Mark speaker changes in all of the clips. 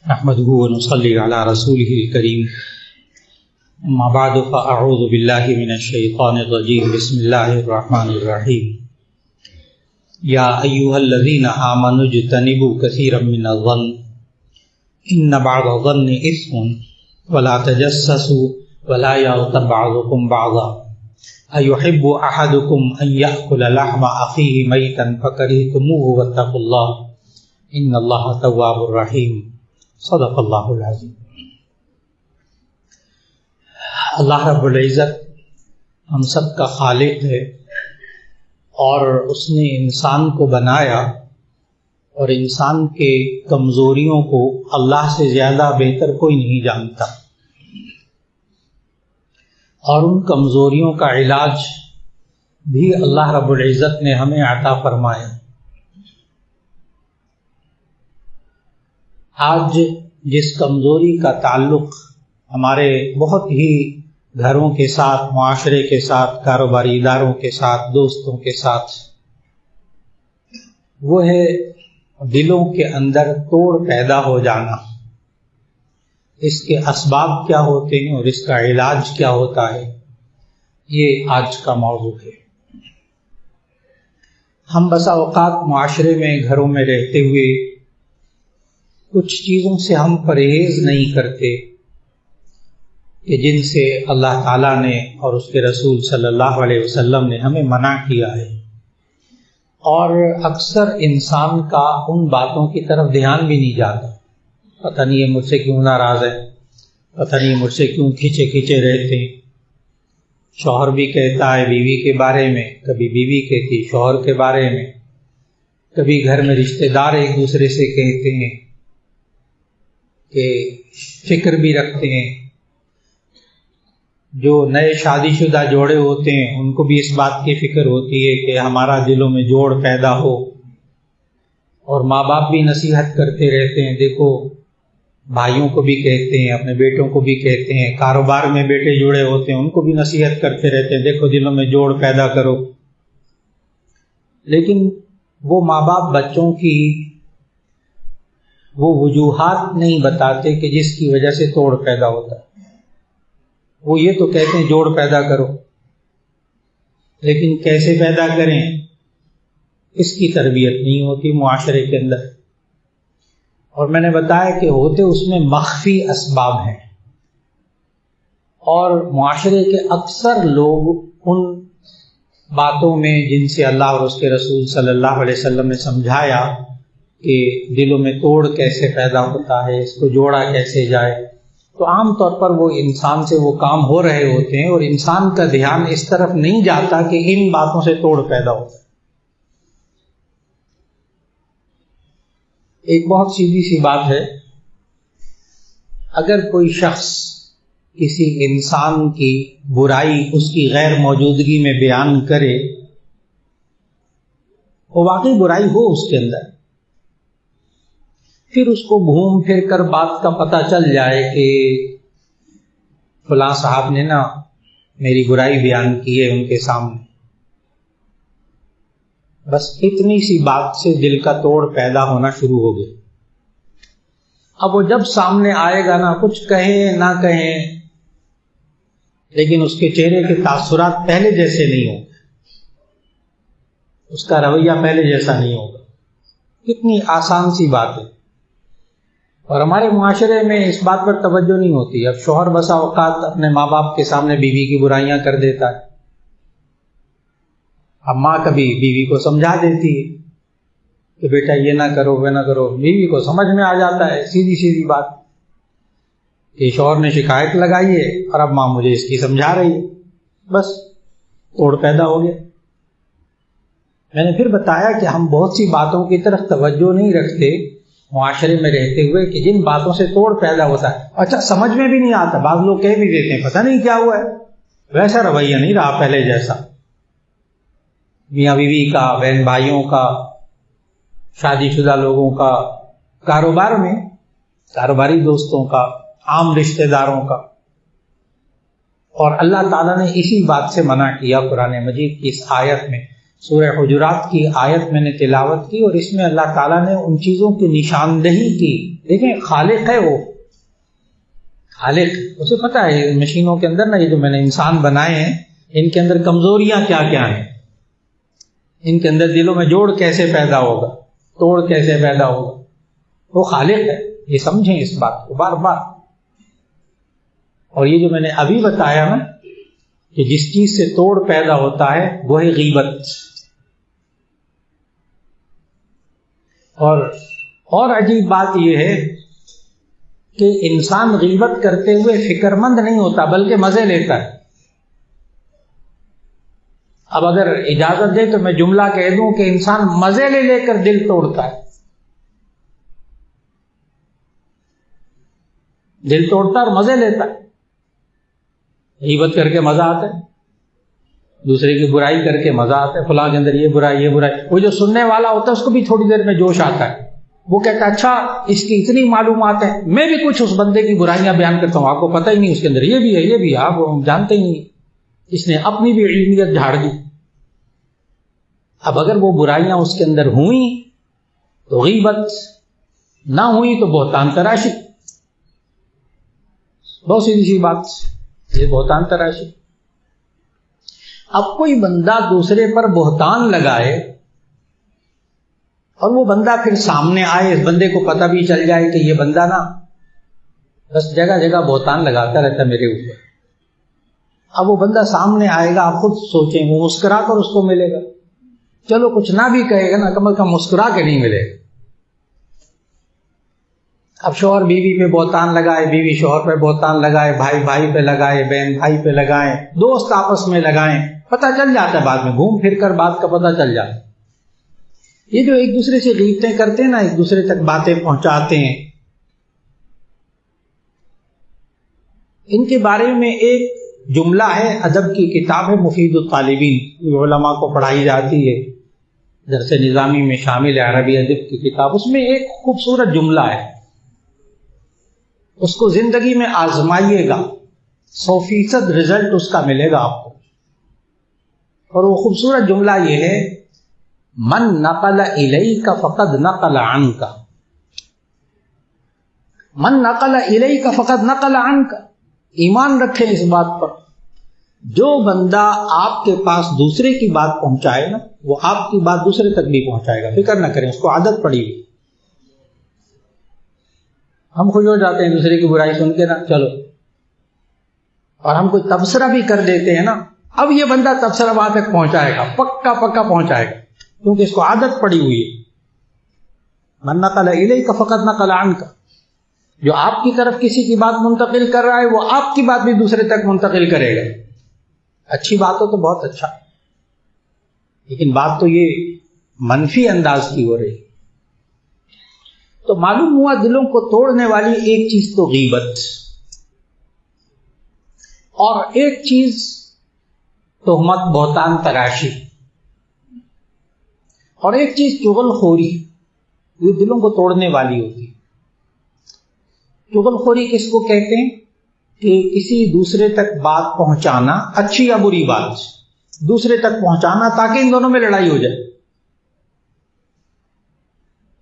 Speaker 1: نحمده ونصلي على رسوله الكريم اما بعد فاعوذ بالله من الشيطان الرجيم بسم الله الرحمن الرحيم يا ايها الذين امنوا اجتنبوا كثيرا من الظن ان بعض الظن اثم ولا تجسسوا ولا يغتب بعضكم بعضا ايحب احدكم ان ياكل لحم اخيه ميتا فكرهتموه واتقوا الله ان الله تواب رحيم صدق اللہ العظیم۔ اللہ رب العزت ہم سب کا خالق ہے اور اس نے انسان کو بنایا اور انسان کے کمزوریوں کو اللہ سے زیادہ بہتر کوئی نہیں جانتا، اور ان کمزوریوں کا علاج بھی اللہ رب العزت نے ہمیں عطا فرمایا۔ آج جس کمزوری کا تعلق ہمارے بہت ہی گھروں کے ساتھ، معاشرے کے ساتھ، کاروباری اداروں کے ساتھ، دوستوں کے ساتھ، وہ ہے دلوں کے اندر توڑ پیدا ہو جانا۔ اس کے اسباب کیا ہوتے ہیں اور اس کا علاج کیا ہوتا ہے، یہ آج کا موضوع ہے۔ ہم بسا اوقات معاشرے میں، گھروں میں رہتے ہوئے کچھ چیزوں سے ہم پرہیز نہیں کرتے کہ جن سے اللہ تعالیٰ نے اور اس کے رسول صلی اللہ علیہ وسلم نے ہمیں منع کیا ہے، اور اکثر انسان کا ان باتوں کی طرف دھیان بھی نہیں جاتا۔ پتہ نہیں یہ مجھ سے کیوں ناراض ہے، پتہ نہیں مجھ سے کیوں کھچے رہتے ہیں۔ شوہر بھی کہتا ہے بیوی کے بارے میں، کبھی بیوی کہتی شوہر کے بارے میں، کبھی گھر میں رشتہ دار ایک دوسرے سے کہتے ہیں کہ فکر بھی رکھتے ہیں۔ جو نئے شادی شدہ جوڑے ہوتے ہیں ان کو بھی اس بات کی فکر ہوتی ہے کہ ہمارا دلوں میں جوڑ پیدا ہو، اور ماں باپ بھی نصیحت کرتے رہتے ہیں، دیکھو بھائیوں کو بھی کہتے ہیں، اپنے بیٹوں کو بھی کہتے ہیں، کاروبار میں بیٹے جڑے ہوتے ہیں ان کو بھی نصیحت کرتے رہتے ہیں، دیکھو دلوں میں جوڑ پیدا کرو۔ لیکن وہ ماں باپ بچوں کی وہ وجوہات نہیں بتاتے کہ جس کی وجہ سے توڑ پیدا ہوتا ہے۔ وہ یہ تو کہتے ہیں جوڑ پیدا کرو، لیکن کیسے پیدا کریں اس کی تربیت نہیں ہوتی معاشرے کے اندر۔ اور میں نے بتایا کہ ہوتے اس میں مخفی اسباب ہیں، اور معاشرے کے اکثر لوگ ان باتوں میں جن سے اللہ اور اس کے رسول صلی اللہ علیہ وسلم نے سمجھایا کہ دلوں میں توڑ کیسے پیدا ہوتا ہے، اس کو جوڑا کیسے جائے، تو عام طور پر وہ انسان سے وہ کام ہو رہے ہوتے ہیں اور انسان کا دھیان اس طرف نہیں جاتا کہ ان باتوں سے توڑ پیدا ہوتا ہے۔ ایک بہت سیدھی سی بات ہے، اگر کوئی شخص کسی انسان کی برائی اس کی غیر موجودگی میں بیان کرے، وہ واقعی برائی ہو اس کے اندر، پھر اس کو گھوم پھر کر بات کا پتہ چل جائے کہ فلاں صاحب نے نا میری برائی بیان کی ہے ان کے سامنے، بس اتنی سی بات سے دل کا توڑ پیدا ہونا شروع ہو گیا۔ اب وہ جب سامنے آئے گا نا، کچھ کہیں نہ کہیں، لیکن اس کے چہرے کے تاثرات پہلے جیسے نہیں ہوں گے، اس کا رویہ پہلے جیسا نہیں ہوگا۔ کتنی آسان سی بات ہے، اور ہمارے معاشرے میں اس بات پر توجہ نہیں ہوتی۔ اب شوہر بسا اوقات اپنے ماں باپ کے سامنے بیوی کی برائیاں کر دیتا ہے، اب ماں کبھی بیوی کو سمجھا دیتی ہے کہ بیٹا یہ نہ کرو وہ نہ کرو، بیوی کو سمجھ میں آ جاتا ہے سیدھی بات کہ شوہر نے شکایت لگائی ہے اور اب ماں مجھے اس کی سمجھا رہی ہے، بس توڑ پیدا ہو گیا۔ میں نے پھر بتایا کہ ہم بہت سی باتوں کی طرف توجہ نہیں رکھتے معاشرے میں رہتے ہوئے کہ جن باتوں سے توڑ پیدا ہوتا ہے، اچھا سمجھ میں بھی نہیں آتا، بعض لوگ کہہ بھی دیتے ہیں پتہ نہیں کیا ہوا ہے، ویسا رویہ نہیں رہا پہلے جیسا۔ میاں بیوی کا، بہن بھائیوں کا، شادی شدہ لوگوں کا، کاروبار میں کاروباری دوستوں کا، عام رشتہ داروں کا، اور اللہ تعالیٰ نے اسی بات سے منع کیا قرآن مجید کی اس آیت میں۔ سورہ حجرات کی آیت میں نے تلاوت کی اور اس میں اللہ تعالیٰ نے ان چیزوں کی نشاندہی کی دیکھیں خالق ہے، وہ خالق، اسے پتا ہے مشینوں کے اندر نا، یہ جو میں نے انسان بنائے ہیں ان کے اندر کمزوریاں کیا کیا ہیں، ان کے اندر دلوں میں جوڑ کیسے پیدا ہوگا، توڑ کیسے پیدا ہوگا، وہ خالق ہے، یہ سمجھیں اس بات کو بار بار۔ اور یہ جو میں نے ابھی بتایا نا کہ جس چیز سے توڑ پیدا ہوتا ہے وہ ہے غیبت۔ اور عجیب بات یہ ہے کہ انسان غیبت کرتے ہوئے فکر مند نہیں ہوتا بلکہ مزے لیتا ہے۔ اب اگر اجازت دے تو میں جملہ کہہ دوں کہ انسان مزے لے لے کر دل توڑتا ہے، دل توڑتا اور مزے لیتا ہے۔ غیبت کر کے مزہ آتا ہے، دوسرے کی برائی کر کے مزہ آتا ہے، فلاں کے اندر یہ برائی یہ برائی۔ وہ جو سننے والا ہوتا ہے اس کو بھی تھوڑی دیر میں جوش آتا ہے، وہ کہتا ہے اچھا اس کی اتنی معلومات ہیں، میں بھی کچھ اس بندے کی برائیاں بیان کرتا ہوں، آپ کو پتہ ہی نہیں اس کے اندر یہ بھی ہے یہ بھی ہے، آپ جانتے ہی نہیں، اس نے اپنی بھی علمیت جھاڑ دی۔ اب اگر وہ برائیاں اس کے اندر ہوئیں تو غیبت، نہ ہوئی تو بہتان تراشی، بہت سیدھی سی بات، یہ بہتان تراشی۔ اب کوئی بندہ دوسرے پر بہتان لگائے اور وہ بندہ پھر سامنے آئے، اس بندے کو پتہ بھی چل جائے کہ یہ بندہ نا بس جگہ جگہ بہتان لگاتا رہتا ہے میرے اوپر، اب وہ بندہ سامنے آئے گا، آپ خود سوچیں، وہ مسکرا کر اس کو ملے گا، چلو کچھ نہ بھی کہے گا نا، کم از کم مسکرا کے نہیں ملے گا۔ اب شوہر بیوی پہ بہتان لگائے، بیوی شوہر پہ بہتان لگائے، بھائی بھائی پہ لگائے، بہن بھائی پہ لگائیں، دوست آپس میں لگائیں، پتہ چل جاتا ہے بعد میں، گھوم پھر کر بات کا پتہ چل جاتا ہے۔ یہ جو ایک دوسرے سے غیبتیں کرتے ہیں نا، ایک دوسرے تک باتیں پہنچاتے ہیں، ان کے بارے میں ایک جملہ ہے، ادب کی کتاب ہے مفید الطالبین، علماء کو پڑھائی جاتی ہے، درس نظامی میں شامل ہے، عربی ادب کی کتاب، اس میں ایک خوبصورت جملہ ہے، اس کو زندگی میں آزمائیے گا، 100% رزلٹ اس کا ملے گا آپ کو۔ اور وہ خوبصورت جملہ یہ ہے، من نقل الیک فقد نقل عنک، من نقل الیک فقد نقل عنک، ایمان رکھیں اس بات پر، جو بندہ آپ کے پاس دوسرے کی بات پہنچائے نا، وہ آپ کی بات دوسرے تک بھی پہنچائے گا، فکر نہ کریں، اس کو عادت پڑی ہوئی۔ ہم خوش ہو جاتے ہیں دوسرے کی برائی سن کے نا، چلو، اور ہم کوئی تبصرہ بھی کر دیتے ہیں نا، اب یہ بندہ تبصرہ وہاں تک پہنچائے گا، پکا پکا پہنچائے گا، کیونکہ اس کو عادت پڑی ہوئی ہے۔ من نقل الیک فقد نقل عنک، جو آپ کی طرف کسی کی بات منتقل کر رہا ہے وہ آپ کی بات بھی دوسرے تک منتقل کرے گا۔ اچھی بات ہو تو بہت اچھا، لیکن بات تو یہ منفی انداز کی ہو رہی۔ تو معلوم ہوا دلوں کو توڑنے والی ایک چیز تو غیبت، اور ایک چیز تہمت بہتان تراشی، اور ایک چیز چغل خوری، یہ دلوں کو توڑنے والی ہوتی۔ چغل خوری کس کو کہتے ہیں؟ کہ کسی دوسرے تک بات پہنچانا، اچھی یا بری بات دوسرے تک پہنچانا تاکہ ان دونوں میں لڑائی ہو جائے،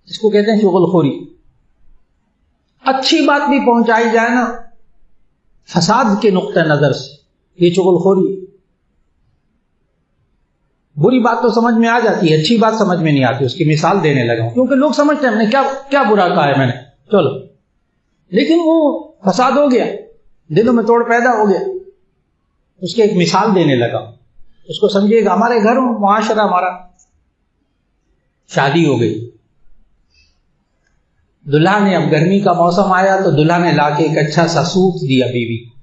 Speaker 1: اس کو کہتے ہیں چغل خوری۔ اچھی بات بھی پہنچائی جائے نا فساد کے نقطہ نظر سے، یہ چغل خوری۔ بری بات تو سمجھ میں آ جاتی ہے، اچھی بات سمجھ میں نہیں آتی، اس کی مثال دینے لگا ہوں، کیونکہ لوگ سمجھتے ہیں ہم نے کیا برا کہا ہے میں نے، چلو، لیکن وہ فساد ہو گیا، دلوں میں توڑ پیدا ہو گیا، اس کی ایک مثال دینے لگا ہوں، اس کو سمجھیے گا۔ ہمارے گھر معاشرہ، ہمارا شادی ہو گئی، دلہا نے، اب گرمی کا موسم آیا تو دلہا نے لا کے ایک اچھا سا سوٹ دیا بیوی کو،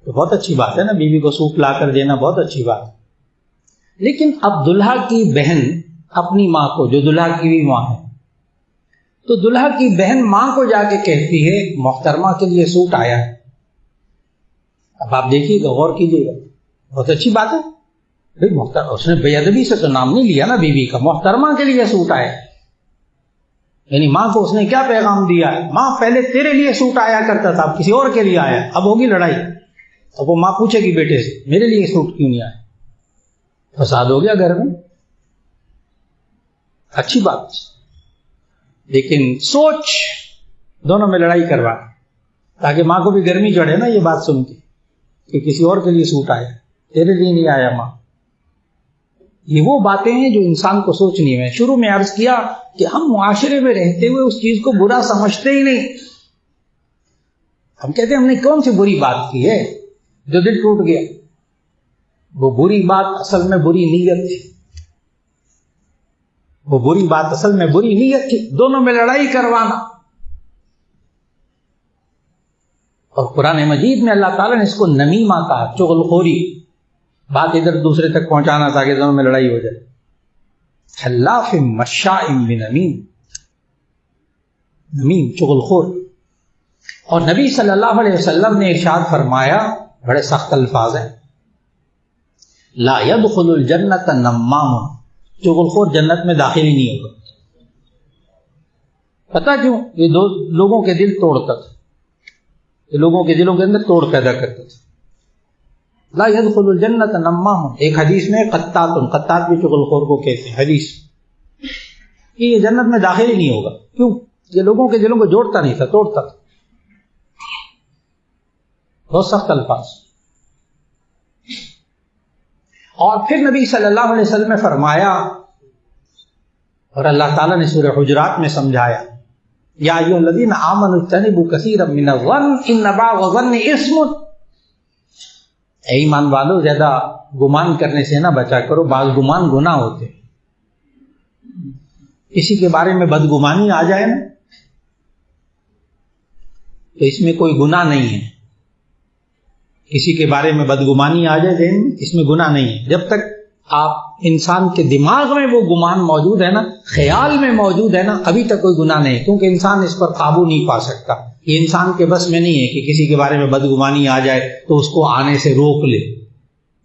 Speaker 1: تو بہت اچھی بات ہے نا، بیوی کو سوٹ لا کر دینا بہت اچھی بات ہے۔ لیکن اب دلہا کی بہن اپنی ماں کو، جو دلہا کی بھی ماں ہے، تو دلہا کی بہن ماں کو جا کے کہتی ہے محترمہ کے لیے سوٹ آیا ہے۔ اب آپ دیکھیے گا، غور کیجیے گا، بہت اچھی بات ہے بھائی، محترمہ، اس نے بے ادبی سے تو نام نہیں لیا نا بیوی کا، محترمہ کے لیے سوٹ آیا، یعنی ماں کو اس نے کیا پیغام دیا ہے؟ ماں پہلے تیرے لیے سوٹ آیا کرتا تھا، اب کسی اور کے لیے آیا، اب ہوگی لڑائی، اب وہ ماں پوچھے گی بیٹے سے میرے لیے سوٹ کیوں نہیں آیا، فساد ہو گیا گھر میں۔ اچھی بات، لیکن سوچ دونوں میں لڑائی کروا، تاکہ ماں کو بھی گرمی چڑھے نا یہ بات سن کے کہ کسی اور کے لیے سوٹ آیا، تیرے لیے نہیں آیا ماں۔ یہ وہ باتیں ہیں جو انسان کو سوچنی ہے۔ شروع میں عرض کیا کہ ہم معاشرے میں رہتے ہوئے اس چیز کو برا سمجھتے ہی نہیں۔ ہم کہتے ہیں ہم نے کون سی بری بات کی ہے جو دل ٹوٹ گیا؟ وہ بری بات اصل میں بری نیت تھی، وہ بری بات اصل میں بری نیت تھی، دونوں میں لڑائی کروانا۔ اور قرآن مجید میں اللہ تعالیٰ نے اس کو نمیمہ کہا، چغل خوری، بات ادھر دوسرے تک پہنچانا تاکہ دونوں میں لڑائی ہو جائے۔ حلاف مشاء بنمیم، نمیم چغل خور۔ اور نبی صلی اللہ علیہ وسلم نے ارشاد فرمایا، بڑے سخت الفاظ ہیں، لا يدخل الجنت نمام، چغل خور جنت میں داخل ہی نہیں ہوگا۔ پتہ کیوں؟ یہ دو لوگوں کے دل توڑتا تھا، یہ لوگوں کے دلوں کے اندر توڑ پیدا کرتا تھا۔ لا يدخل الجنت نمام، ایک حدیث میں قطات بھی چغل خور کو کہتے ہیں، حدیث کہ یہ جنت میں داخل ہی نہیں ہوگا۔ کیوں؟ یہ لوگوں کے دلوں کو جوڑتا نہیں تھا، توڑتا تھا۔ بہت سخت الفاظ۔ اور پھر نبی صلی اللہ علیہ وسلم نے فرمایا، اور اللہ تعالیٰ نے سورہ حجرات میں سمجھایا، یا ایھا الذین آمنوا اجتنبوا کثیرا من الظن ان بعض الظن اثم، اے ایمان والو زیادہ گمان کرنے سے نہ بچا کرو، بعض گمان گناہ ہوتے ہیں۔ کسی کے بارے میں بدگمانی آ جائے نا تو اس میں کوئی گناہ نہیں ہے، کسی کے بارے میں بدگمانی آ جائے ذہن میں، اس میں گناہ نہیں ہے۔ جب تک آپ انسان کے دماغ میں وہ گمان موجود ہے نا، خیال میں موجود ہے نا، ابھی تک کوئی گناہ نہیں، کیونکہ انسان اس پر قابو نہیں پا سکتا۔ یہ انسان کے بس میں نہیں ہے کہ کسی کے بارے میں بدگمانی آ جائے تو اس کو آنے سے روک لے،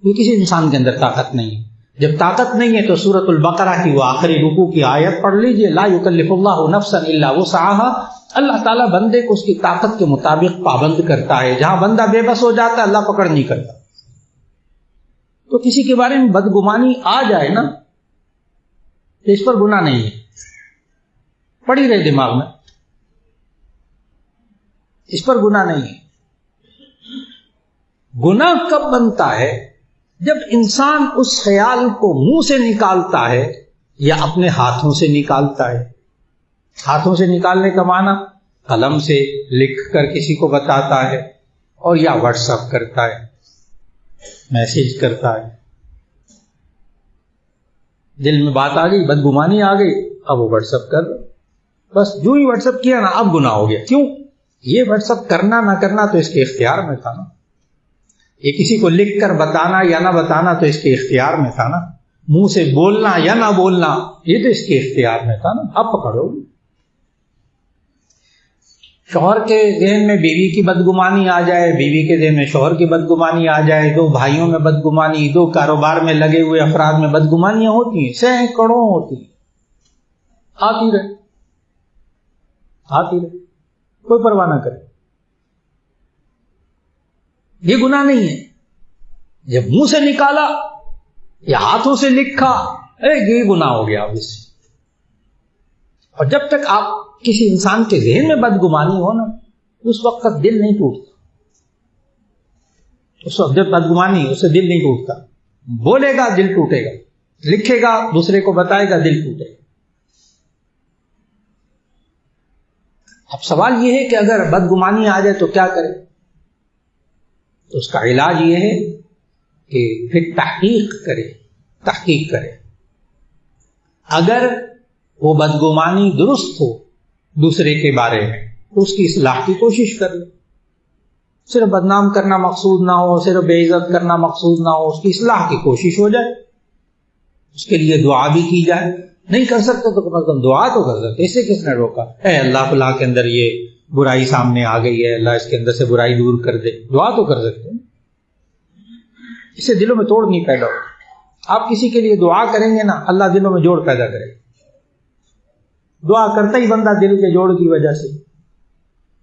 Speaker 1: یہ کسی انسان کے اندر طاقت نہیں ہے۔ جب طاقت نہیں ہے تو سورۃ البقرہ کی وہ آخری رکوع کی آیت پڑھ لیجئے، لا یکلف اللہ نفسا الا وسعها، اللہ تعالیٰ بندے کو اس کی طاقت کے مطابق پابند کرتا ہے، جہاں بندہ بے بس ہو جاتا ہے اللہ پکڑ نہیں کرتا۔ تو کسی کے بارے میں بدگمانی آ جائے نا تو اس پر گناہ نہیں ہے، پڑی رہے دماغ میں، اس پر گناہ نہیں ہے۔ گناہ کب بنتا ہے؟ جب انسان اس خیال کو منہ سے نکالتا ہے یا اپنے ہاتھوں سے نکالتا ہے۔ ہاتھوں سے نکالنے کا معنی قلم سے لکھ کر کسی کو بتاتا ہے، اور یا واٹس ایپ کرتا ہے، میسج کرتا ہے۔ دل میں بات آ گئی، بدگمانی آ گئی، اب وہ واٹس ایپ کر دو، بس جو ہی واٹس ایپ کیا نا اب گناہ ہو گیا۔ کیوں؟ یہ واٹس ایپ کرنا نہ کرنا تو اس کے اختیار میں تھا نا، یہ کسی کو لکھ کر بتانا یا نہ بتانا تو اس کے اختیار میں تھا نا، منہ سے بولنا یا نہ بولنا یہ تو اس کے اختیار میں تھا نا، اب پکڑو۔ شوہر کے ذہن میں بیوی کی بدگمانی آ جائے، بیوی کے ذہن میں شوہر کی بدگمانی آ جائے، دو بھائیوں میں بدگمانی، دو کاروبار میں لگے ہوئے افراد میں بدگمانیاں ہوتی ہیں، سینکڑوں ہوتی ہیں، آتی رہے کوئی پرواہ نہ کرے، یہ گناہ نہیں ہے۔ جب منہ سے نکالا یا ہاتھوں سے لکھا یہ گناہ ہو گیا اب اس سے۔ اور جب تک آپ کسی انسان کے ذہن میں بدگمانی ہو نا اس وقت تک دل نہیں ٹوٹتا، اس وقت جب بدگمانی اس سے دل نہیں ٹوٹتا، بولے گا دل ٹوٹے گا، لکھے گا دوسرے کو بتائے گا دل ٹوٹے گا۔ اب سوال یہ ہے کہ اگر بدگمانی آ جائے تو کیا کرے؟ تو اس کا علاج یہ ہے کہ پھر تحقیق کرے۔ اگر وہ بدگمانی درست ہو دوسرے کے بارے میں تو اس کی اصلاح کی کوشش کر لے، صرف بدنام کرنا مقصود نہ ہو، صرف بے عزت کرنا مقصود نہ ہو، اس کی اصلاح کی کوشش ہو جائے، اس کے لیے دعا بھی کی جائے۔ نہیں کر سکتے تو کم از کم دعا تو کر سکتے۔ اسے کس نے روکا؟ اے اللہ فلاں کے اندر یہ برائی سامنے آ گئی ہے، اللہ اس کے اندر سے برائی دور کر دے، دعا تو کر سکتے ہیں۔ اس سے دلوں میں توڑ نہیں پیدا ہو۔ آپ کسی کے لیے دعا کریں گے نا اللہ دلوں میں جوڑ پیدا کرے گا۔ دعا کرتا ہی بندہ دل کے جوڑ کی وجہ سے،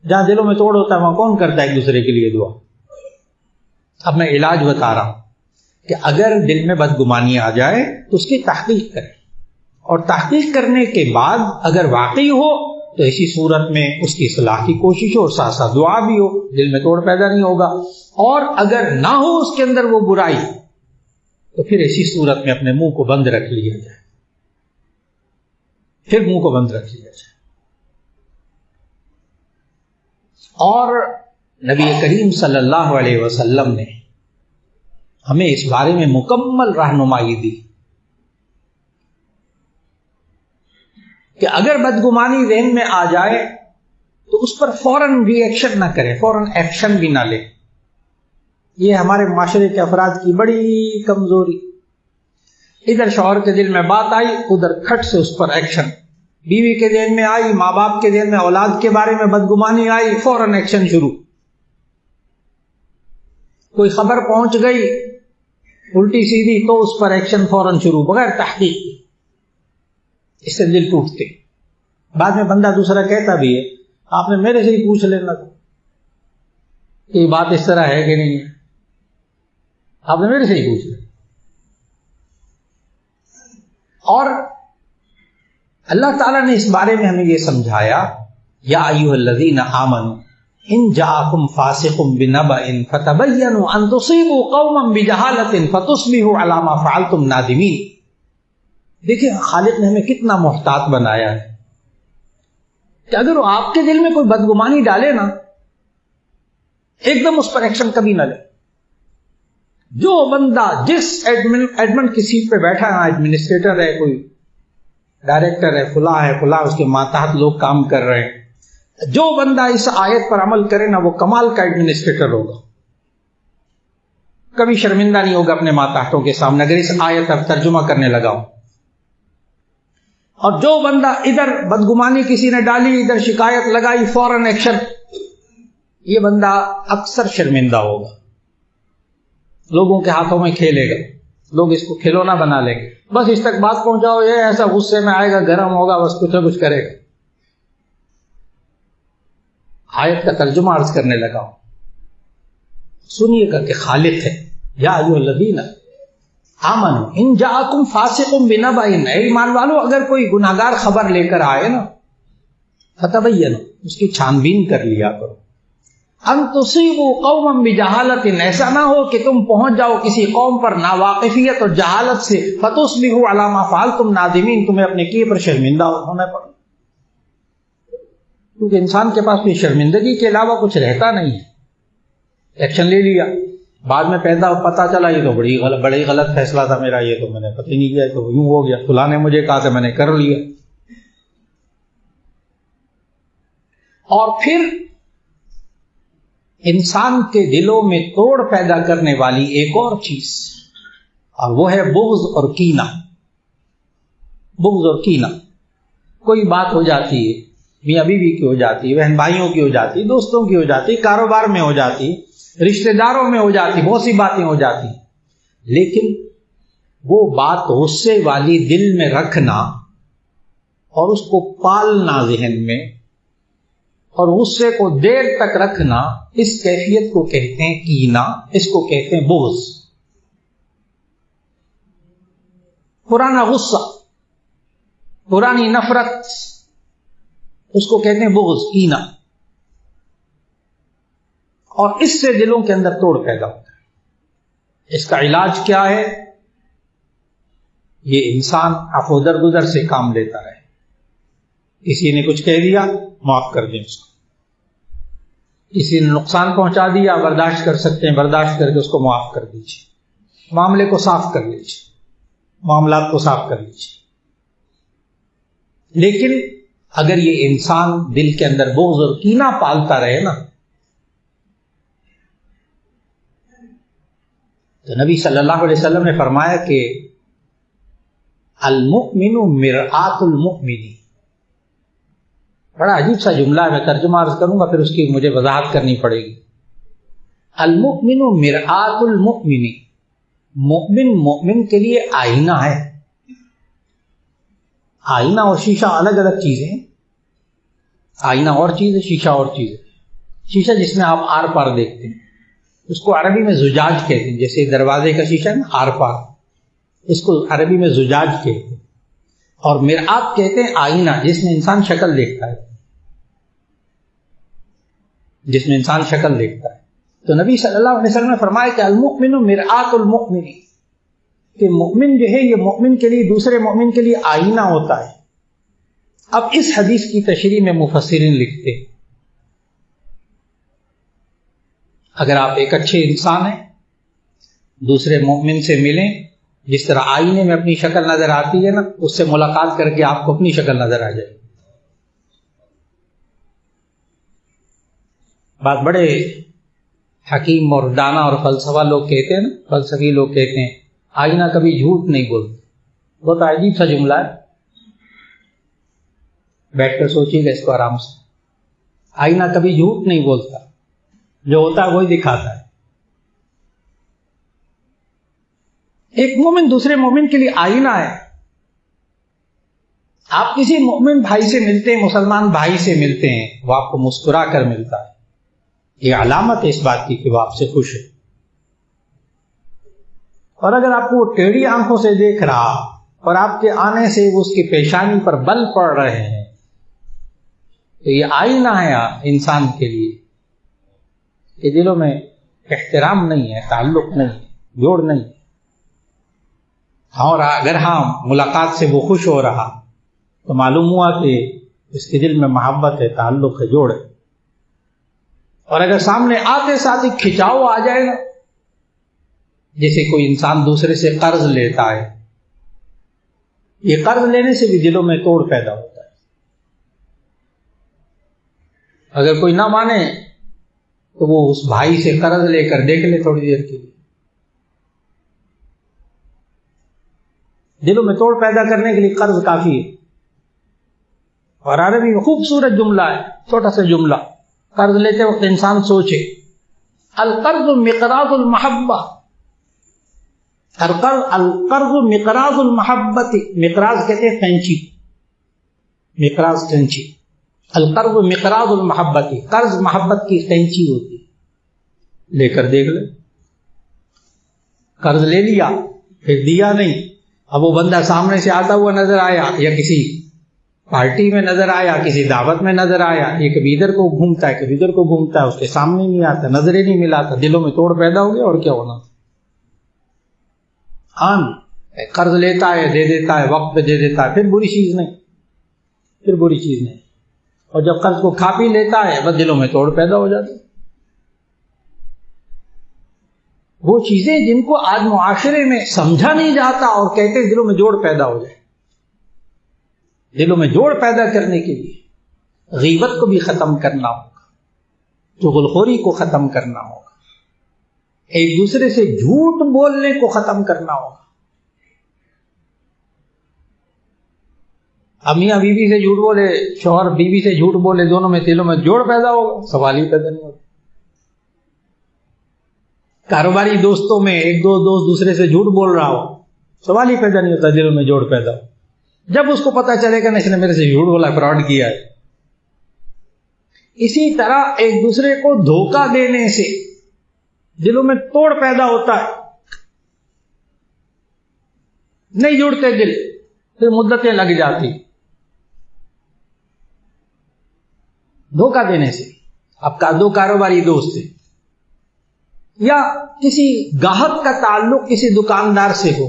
Speaker 1: جہاں دلوں میں توڑ ہوتا ہے وہاں کون کرتا ہے ایک دوسرے کے لیے دعا؟ اب میں علاج بتا رہا ہوں کہ اگر دل میں بدگمانی آ جائے تو اس کی تحقیق کریں، اور تحقیق کرنے کے بعد اگر واقعی ہو تو اسی صورت میں اس کی اصلاح کی کوشش ہو اور ساتھ ساتھ دعا بھی ہو، دل میں توڑ پیدا نہیں ہوگا. اور اگر نہ ہو اس کے اندر وہ برائی تو پھر اسی صورت میں اپنے منہ کو بند رکھ لیا جائے، پھر منہ کو بند رکھ لیا جائے. اور نبی کریم صلی اللہ علیہ وسلم نے ہمیں اس بارے میں مکمل رہنمائی دی کہ اگر بدگمانی ذہن میں آ جائے تو اس پر فوراً ری ایکشن نہ کرے، فوراً ایکشن بھی نہ لے. یہ ہمارے معاشرے کے افراد کی بڑی کمزوری. ادھر شوہر کے دل میں بات آئی، ادھر کھٹ سے اس پر ایکشن. بیوی کے ذہن میں آئی، ماں باپ کے ذہن میں اولاد کے بارے میں بدگمانی آئی، فوراً ایکشن شروع. کوئی خبر پہنچ گئی الٹی سیدھی تو اس پر ایکشن فوراً شروع بغیر تحقیق. اس سے دل ٹوٹتے. بعد میں بندہ دوسرا کہتا بھی ہے آپ نے میرے سے ہی پوچھ لینا تھا کہ یہ بات اس طرح ہے کہ نہیں ہے، آپ نے میرے سے ہی پوچھ لیا. اور اللہ تعالیٰ نے اس بارے میں ہمیں یہ سمجھایا، یا ایھا الذین آمنوا ان جاءکم فاسق بنبأ فتبینوا ان تصیبوا قوما بجہالۃ فتصبحوا علی ما فعلتم نادمین. دیکھیں خالق نے ہمیں کتنا محتاط بنایا ہے کہ اگر وہ آپ کے دل میں کوئی بدگمانی ڈالے نا، ایک دم اس پر ایکشن کبھی نہ لے. جو بندہ جس ایڈمن کی سیٹ پہ بیٹھا ہے، ایڈمنسٹریٹر ہے، کوئی ڈائریکٹر ہے، فلاں اس کے ماتحت لوگ کام کر رہے ہیں، جو بندہ اس آیت پر عمل کرے نا وہ کمال کا ایڈمنسٹریٹر ہوگا، کبھی شرمندہ نہیں ہوگا اپنے ماتحتوں کے سامنے اگر اس آیت پر ترجمہ کرنے لگا ہوں. اور جو بندہ ادھر بدگمانی کسی نے ڈالی، ادھر شکایت لگائی، فوراً ایکشن، یہ بندہ اکثر شرمندہ ہوگا، لوگوں کے ہاتھوں میں کھیلے گا، لوگ اس کو کھلونا بنا لیں گے. بس اس تک بات پہنچاؤ، یہ ایسا غصے میں آئے گا، گرم ہوگا، بس کچھ نہ کچھ کرے گا. آیت کا ترجمہ عرض کرنے لگا ہوں، سنیے گا کہ خالق ہے. یا ایھا الذین آمنوا ان جاءکم فاسق بنبأ، اے ایمان والو اگر کوئی گناہگار خبر لے کر آئے نا، فتبینوا، اس کی چھان بین کر لیا کرو. ان تصیبوا قوما بجہالۃ، ایسا نہ ہو کہ تم پہنچ جاؤ کسی قوم پر ناواقفیت اور جہالت سے، فتصبحوا علی ما فعلتم نادمین، تمہیں اپنے کیے پر شرمندہ ہونا پڑے. کیونکہ انسان کے پاس کوئی شرمندگی کے علاوہ کچھ رہتا نہیں ہے. ایکشن لے لیا، بعد میں پتا چلا یہ تو بڑی غلط فیصلہ تھا میرا، یہ تو میں نے پتہ ہی نہیں کیا، تو یوں ہو گیا، فلاں نے مجھے کہا تھا میں نے کر لیا. اور پھر انسان کے دلوں میں توڑ پیدا کرنے والی ایک اور چیز، اور وہ ہے بغض اور کینہ. بغض اور کینہ. کوئی بات ہو جاتی ہے، میاں بیوی کی ہو جاتی ہے، بہن بھائیوں کی ہو جاتی ہے، دوستوں کی ہو جاتی ہے، کاروبار میں ہو جاتی ہے، رشتہ داروں میں ہو جاتی، بہت سی باتیں ہو جاتی، لیکن وہ بات غصے والی دل میں رکھنا اور اس کو پالنا ذہن میں اور غصے کو دیر تک رکھنا، اس کیفیت کو کہتے ہیں کینہ، اس کو کہتے ہیں بغض. پرانا غصہ، پرانی نفرت، اس کو کہتے ہیں بغض، کینہ. اور اس سے دلوں کے اندر توڑ پیدا ہوتا ہے. اس کا علاج کیا ہے؟ یہ انسان عفو درگزر سے کام لیتا رہے. کسی نے کچھ کہہ دیا، معاف کر دیں اس کو. کسی نے نقصان پہنچا دیا، برداشت کر سکتے ہیں، برداشت کر کے اس کو معاف کر دیجیے. معاملے کو صاف کر لیجیے، معاملات کو صاف کر لیجیے. لیکن اگر یہ انسان دل کے اندر بغض اور کینہ پالتا رہے نا، تو نبی صلی اللہ علیہ وسلم نے فرمایا کہ المؤمن مرآۃ المؤمن. بڑا عجیب سا جملہ ہے، میں ترجمہ عرض کروں گا پھر اس کی مجھے وضاحت کرنی پڑے گی. المؤمن مرآۃ المؤمن، مومن مومن کے لیے آئینہ ہے. آئینہ اور شیشہ الگ الگ چیزیں ہیں. آئینہ اور چیز ہے، شیشہ اور چیز ہے. شیشہ جس میں آپ آر پار دیکھتے ہیں اس کو عربی میں زجاج کہتے ہیں. جیسے دروازے کا شیشہ ہے نا آر پار، اس کو عربی میں زجاج کہتے ہیں. اور مرآت کہتے ہیں آئینہ جس میں انسان شکل دیکھتا ہے. جس میں انسان شکل دیکھتا ہے. تو نبی صلی اللہ علیہ وسلم نے فرمایا کہ المؤمن مرآۃ المؤمن، کہ مومن جو ہے یہ مومن کے لیے دوسرے مومن کے لیے آئینہ ہوتا ہے. اب اس حدیث کی تشریح میں مفسرین لکھتے ہیں اگر آپ ایک اچھے انسان ہیں، دوسرے مومن سے ملیں، جس طرح آئینے میں اپنی شکل نظر آتی ہے نا، اس سے ملاقات کر کے آپ کو اپنی شکل نظر آ جائے. بات بڑے حکیم اور دانا اور فلسفہ لوگ کہتے ہیں نا، فلسفی لوگ کہتے ہیں آئینہ کبھی جھوٹ نہیں بولتا. بہت عجیب سا جملہ ہے، بیٹھ کر سوچیے گا اس کو آرام سے. آئینہ کبھی جھوٹ نہیں بولتا، جو ہوتا ہے وہی دکھاتا ہے. ایک مومن دوسرے مومن کے لیے آئینہ ہے. آپ کسی مومن بھائی سے ملتے ہیں، مسلمان بھائی سے ملتے ہیں، وہ آپ کو مسکرا کر ملتا ہے، یہ علامت ہے اس بات کی کہ وہ آپ سے خوش ہے. اور اگر آپ کو وہ ٹیڑھی آنکھوں سے دیکھ رہا اور آپ کے آنے سے اس کی پیشانی پر بل پڑ رہے ہیں، تو یہ آئینہ ہے انسان کے لیے. یہ دلوں میں احترام نہیں ہے، تعلق نہیں ہے، جوڑ نہیں ہے. اور اگر ملاقات سے وہ خوش ہو رہا تو معلوم ہوا کہ اس کے دل میں محبت ہے، تعلق ہے، جوڑ ہے. اور اگر سامنے آتے ساتھ ہی کھچاؤ آ جائے نا، جیسے کوئی انسان دوسرے سے قرض لیتا ہے، یہ قرض لینے سے بھی دلوں میں توڑ پیدا ہوتا ہے. اگر کوئی نہ مانے تو وہ اس بھائی سے قرض لے کر دیکھ لے تھوڑی دیر کے لیے. دلوں میں توڑ پیدا کرنے کے لیے قرض کافی ہے. اور عربی میں خوبصورت جملہ ہے، چھوٹا سا جملہ. قرض لیتے وقت انسان سوچے، القرض مقراض المحبہ. القرض مقراض المحبت، مقراض کہتے ہیں قینچی، مقراض قینچی. القرض مقراض المحبت، قرض محبت کی قینچی ہوتی. لے کر دیکھ لے، قرض لے لیا پھر دیا نہیں. اب وہ بندہ سامنے سے آتا ہوا نظر آیا، یا کسی پارٹی میں نظر آیا، کسی دعوت میں نظر آیا، یہ کبھی ادھر کو گھومتا ہے کبھی ادھر کو گھومتا ہے، اس کے سامنے نہیں آتا، نظریں نہیں ملاتا، دلوں میں توڑ پیدا ہو گیا. اور کیا ہونا؟ قرض لیتا ہے، دے دیتا ہے، وقت پہ دے دیتا ہے، پھر بری چیز نہیں، پھر بری چیز نہیں. اور جب قرض کو کھا پی لیتا ہے بس دلوں میں توڑ پیدا ہو جاتی. وہ چیزیں جن کو آج معاشرے میں سمجھا نہیں جاتا اور کہتے ہیں دلوں میں جوڑ پیدا ہو جائے. دلوں میں جوڑ پیدا کرنے کے لیے غیبت کو بھی ختم کرنا ہوگا، چغلخوری کو ختم کرنا ہوگا، ایک دوسرے سے جھوٹ بولنے کو ختم کرنا ہوگا. اب میاں بیوی سے جھوٹ بولے، شوہر بیوی سے جھوٹ بولے، دونوں میں دلوں میں جوڑ پیدا ہوگا؟ سوال ہی پیدا نہیں ہوگا. کاروباری دوستوں میں ایک دو دوست دوسرے سے جھوٹ بول رہا ہو، سوال ہی پیدا نہیں ہوتا دلوں میں جوڑ پیدا ہو. جب اس کو پتا چلے گا نا اس نے میرے سے جھوٹ بولا، فراڈ کیا ہے. اسی طرح ایک دوسرے کو دھوکہ دینے سے دلوں میں توڑ پیدا ہوتا ہے. نہیں جڑتے دل، پھر مدتیں لگ جاتی. دھوکہ دینے سے. اب کا دو کاروباری دوست ہیں، یا کسی گاہک کا تعلق کسی دکاندار سے ہو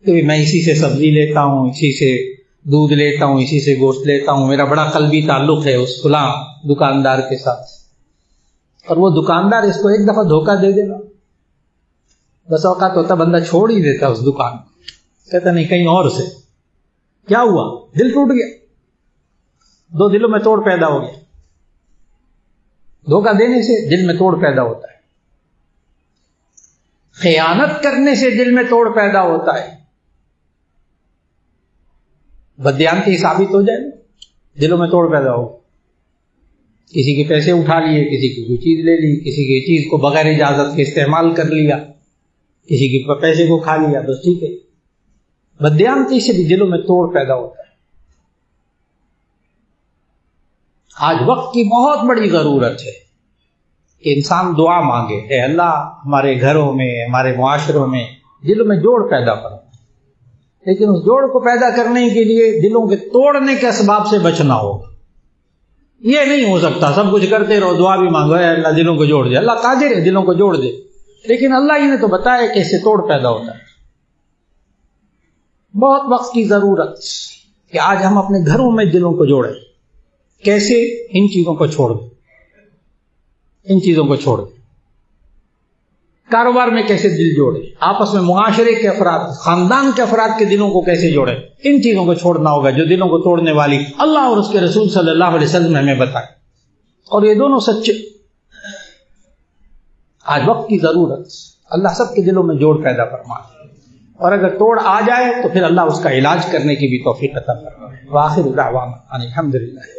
Speaker 1: کہ میں اسی سے سبزی لیتا ہوں، اسی سے دودھ لیتا ہوں، اسی سے گوشت لیتا ہوں، میرا بڑا قلبی تعلق ہے اس فلاں دکاندار کے ساتھ. اور وہ دکاندار اس کو ایک دفعہ دھوکہ دے دے گا، بس اوقات ہوتا بندہ چھوڑ ہی دیتا اس دکان کو، کہتا نہیں کہیں اور سے. کیا ہوا؟ دل ٹوٹ گیا، دو دلوں میں توڑ پیدا ہو گیا. دھوکہ دینے سے دل میں توڑ پیدا ہوتا ہے، خیانت کرنے سے دل میں توڑ پیدا ہوتا ہے. بدیانتی ثابت ہو جائے، دلوں میں توڑ پیدا ہو. کسی کے پیسے اٹھا لیے، کسی کی کوئی چیز لے لی، کسی کی چیز کو بغیر اجازت کے استعمال کر لیا، کسی کے پیسے کو کھا لیا، بس ٹھیک ہے. بدیانتی سے بھی دلوں میں توڑ پیدا ہوتا ہے. آج وقت کی بہت بڑی ضرورت ہے کہ انسان دعا مانگے، اے اللہ ہمارے گھروں میں، ہمارے معاشروں میں دلوں میں جوڑ پیدا کرو. لیکن اس جوڑ کو پیدا کرنے کے لیے دلوں کے توڑنے کے اسباب سے بچنا ہوگا. یہ نہیں ہو سکتا سب کچھ کرتے رہو دعا بھی مانگو اے اللہ دلوں کو جوڑ دے. اللہ قادر ہے دلوں کو جوڑ دے, لیکن اللہ ہی نے تو بتایا کیسے توڑ پیدا ہوتا ہے. بہت وقت کی ضرورت کہ آج ہم اپنے گھروں میں دلوں کو جوڑیں. کیسے؟ ان چیزوں کو چھوڑ دیں, ان چیزوں کو چھوڑ دیں. کاروبار میں کیسے دل جوڑے, آپس میں معاشرے کے افراد, خاندان کے افراد کے دلوں کو کیسے جوڑے, ان چیزوں کو چھوڑنا ہوگا جو دلوں کو توڑنے والی اللہ اور اس کے رسول صلی اللہ علیہ وسلم نے ہمیں بتائے. اور یہ دونوں سچے. آج وقت کی ضرورت, اللہ سب کے دلوں میں جوڑ پیدا فرمائے, اور اگر توڑ آ جائے تو پھر اللہ اس کا علاج کرنے کی بھی توفیق عطا فرمائے. وآخر دعوانا ان الحمد للہ.